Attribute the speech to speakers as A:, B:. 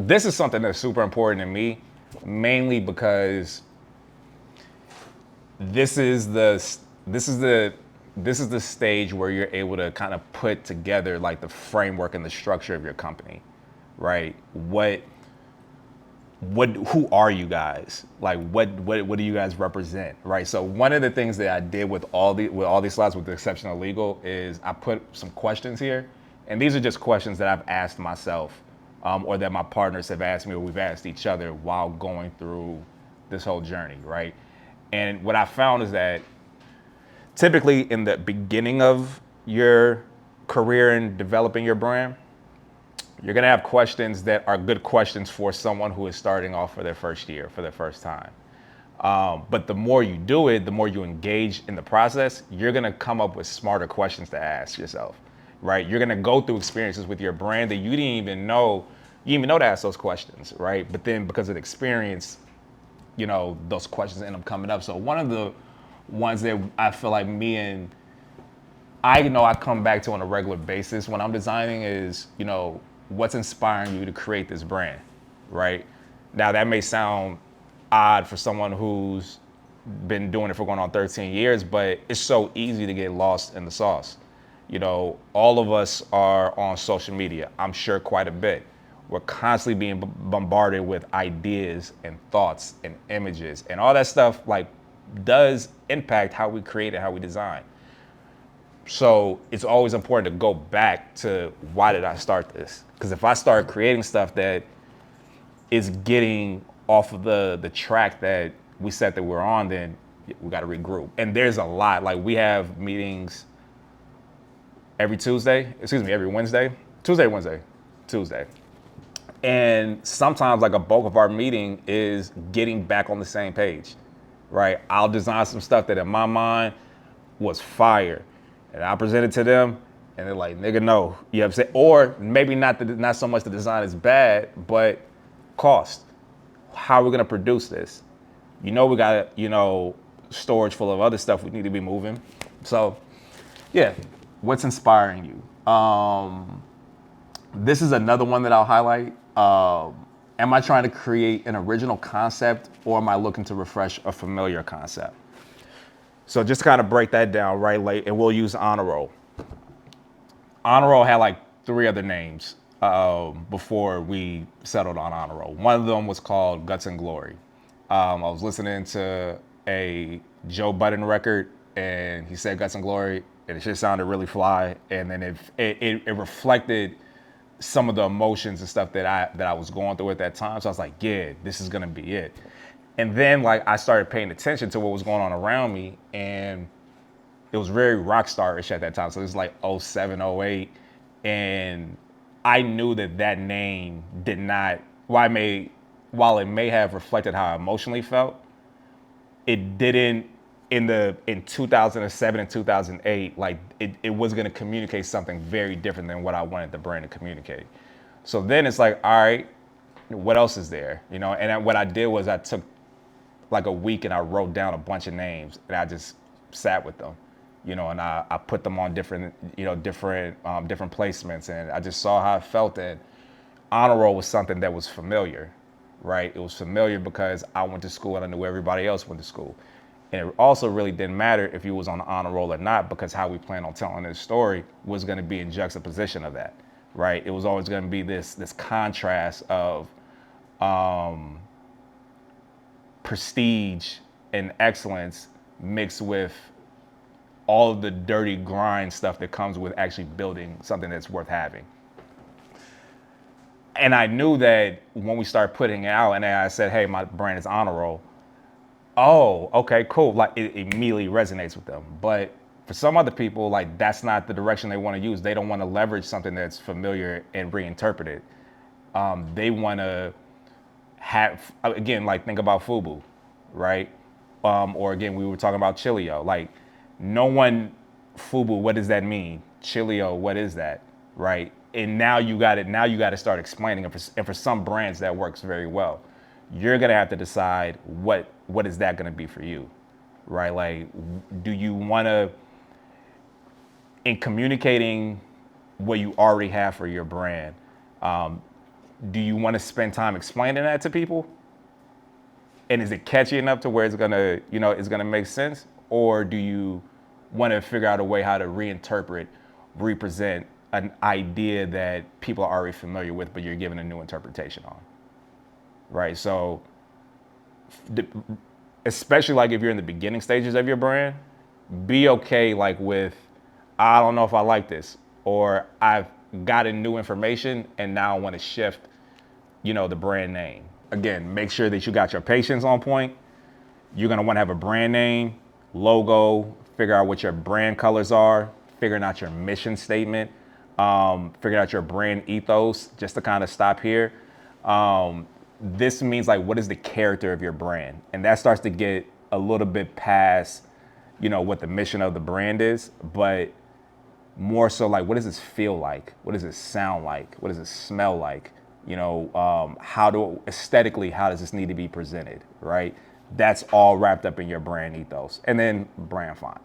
A: this is something that's super important to me, mainly because this is the this is the this is the stage where you're able to kind of put together like the framework and the structure of your company, right? Who are you guys? Like what do you guys represent, right? So one of the things that I did with all these slides, with the exception of legal, is I put some questions here, and these are just questions that I've asked myself, or that my partners have asked me, or we've asked each other while going through this whole journey, right? And what I found is that typically in the beginning of your career and developing your brand, you're gonna have questions that are good questions for someone who is starting off for their first year, for their first time. But the more you do it, the more you engage in the process, you're gonna come up with smarter questions to ask yourself, right? You're gonna go through experiences with your brand that you didn't even know to ask those questions, right? But then because of the experience, those questions end up coming up. So one of the ones that I feel like I come back to on a regular basis when I'm designing is, what's inspiring you to create this brand, right? Now that may sound odd for someone who's been doing it for going on 13 years, but it's so easy to get lost in the sauce. All of us are on social media, I'm sure quite a bit. We're constantly being bombarded with ideas and thoughts and images, and all that stuff like does impact how we create and how we design. So it's always important to go back to, why did I start this? Because if I start creating stuff that is getting off of the track that we said that we're on, then we got to regroup. And there's a lot. Like, we have meetings every Wednesday, Tuesday. And sometimes like a bulk of our meeting is getting back on the same page, right? I'll design some stuff that in my mind was fire, and I present it to them, and they're like, "Nigga, no." You know what I'm saying? Or maybe not so much the design is bad, but cost. How are we gonna produce this? We got storage full of other stuff we need to be moving. So, yeah, what's inspiring you? This is another one that I'll highlight. Am I trying to create an original concept, or am I looking to refresh a familiar concept? So just to kind of break that down, right? Like, and we'll use Honor Roll. Honor Roll had like 3 other names before we settled on Honor Roll. One of them was called Guts and Glory. I was listening to a Joe Budden record, and he said Guts and Glory, and it just sounded really fly. And then it reflected some of the emotions and stuff that I was going through at that time. So I was like, yeah, this is gonna be it. And then like I started paying attention to what was going on around me, and it was very rock star-ish at that time. So it was like 07, 08. And I knew that name did not, while it may have reflected how I emotionally felt, it didn't in 2007 and 2008, like it was gonna communicate something very different than what I wanted the brand to communicate. So then it's like, all right, what else is there? And what I did was I took like a week and I wrote down a bunch of names, and I just sat with them, and I put them on different placements, and I just saw how I felt. And Honor Roll was something that was familiar, right? It was familiar because I went to school and I knew everybody else went to school. And it also really didn't matter if you was on the honor roll or not, because how we plan on telling this story was going to be in juxtaposition of that, right? It was always going to be this contrast of prestige and excellence mixed with all of the dirty grind stuff that comes with actually building something that's worth having. And I knew that when we started putting it out, and I said, hey, my brand is Honor Roll. Oh, okay, cool. Like, it immediately resonates with them. But for some other people, like, that's not the direction they want to use. They don't want to leverage something that's familiar and reinterpret it. They want to have, again, like, think about FUBU, right? Or again, we were talking about Chilio. Like, no one, FUBU, what does that mean? Chilio, what is that, right? And now you got to start explaining it. And for some brands, that works very well. You're gonna have to decide what is that gonna be for you, right? Like, do you wanna, in communicating what you already have for your brand, do you want to spend time explaining that to people? And is it catchy enough to where it's gonna, it's gonna make sense? Or do you want to figure out a way how to reinterpret, represent an idea that people are already familiar with, but you're giving a new interpretation on, right? So, especially like if you're in the beginning stages of your brand, be okay like with, I don't know if I like this, or I've gotten new information and now I want to shift, the brand name. Again, make sure that you got your patience on point. You're gonna want to have a brand name, logo, figure out what your brand colors are, figuring out your mission statement, figuring out your brand ethos, just to kind of stop here. This means like, what is the character of your brand? And that starts to get a little bit past, what the mission of the brand is, but more so like, what does this feel like? What does it sound like? What does it smell like? Aesthetically, how does this need to be presented, right? That's all wrapped up in your brand ethos. And then brand font.